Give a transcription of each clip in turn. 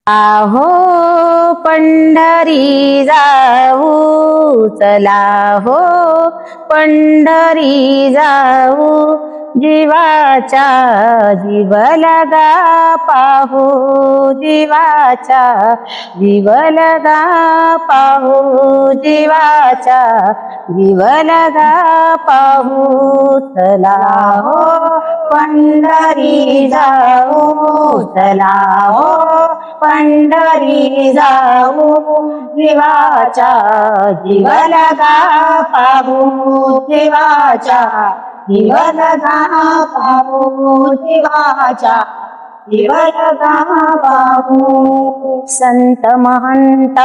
आहो पंढरी जाऊ, चला हो पंढरी जाऊ, जीवाचा जीव लगा पाहू, जीवाचा जीव लगा पाहू, जीवाचा जीव लगा पाहू, चला हो पंढरी जाऊ, चला हो पंढरी जाऊ, जीवाचा जीव लगा पाहू, जीवाचा जीव लगा पाहू, जीवाचा जीव लगा पाहू. संत महंत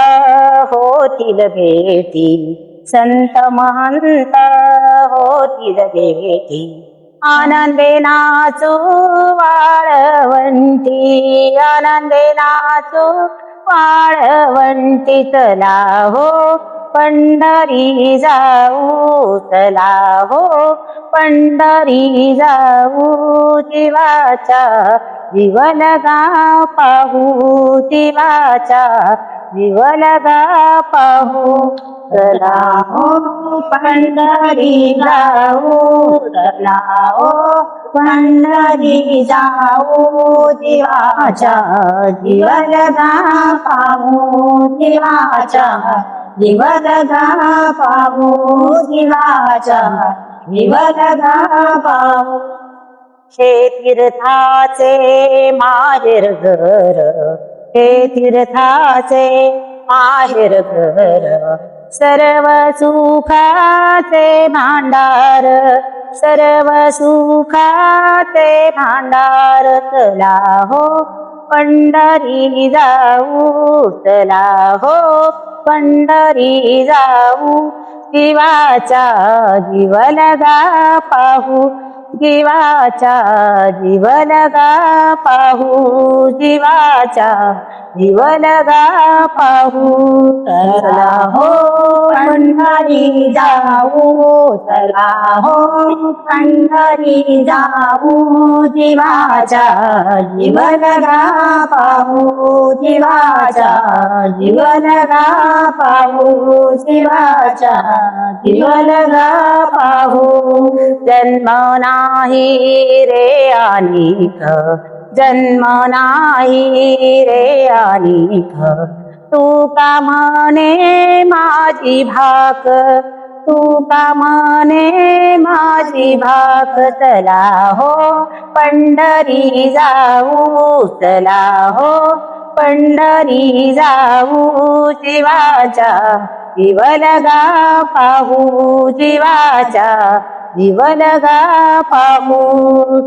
होतील भेटी, संत महंत होतील भेटी, आनंदे नाचू वाळवंटी, आनंदे नाचू वाळवंटी, चला हो पंढरी जाऊ, चला हो पंढरी जाऊ, जीवाचा जीव लगा पाहू, जीवाचा जीव लगा पाहू, चला हो पंढरी जाऊ, चला हो पंढरी जाऊ, जीवाचा जीव लगा पाहू, जीवाचा जीव लगा पाहू, जीवाचा जीव लगा पाहू. हे तीर्थाचे माहेर घर, हे तीर्थाचे माहेर घर, सर्व सुखाचे भांडार, सर्व सुखाचे भांडार, चला हो पंढरी जाऊ, चला हो पंढरी जाऊ, जीवाचा जीव लगा पाहू, जीवाचा जीव लगा पाहू, जीवाचा जीव लगा पाहू, चला हो पंढरी जाऊ, चला हो पंढरी जाऊ, जीवाचा जीव लगा पाहू, जीवाचा जीव लगा पाहू, जीवाचा जीव लगा पाहू. जन्म नाही रे आणिक, जन्म नाही रे आणिक, तू का म्हणे माझी भाक, तू का म्हणे माझी भाक, चला हो पंढरी जाऊ, चला हो पंढरी जाऊ, जीवाचा जीव लगा पाहू, जीवाचा जीव लगा पाहू,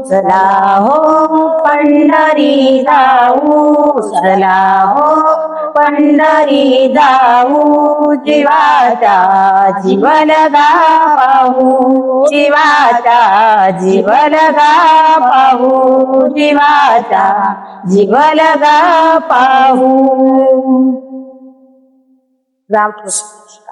चला हो पंढरी जाऊ, चला हो पंढरी जाऊ, जीवाचा जीव लगा पाहू, जीवाचा जीव लगा पाहू, जीवाचा जीव लगा पाहू. रामकृष्ण.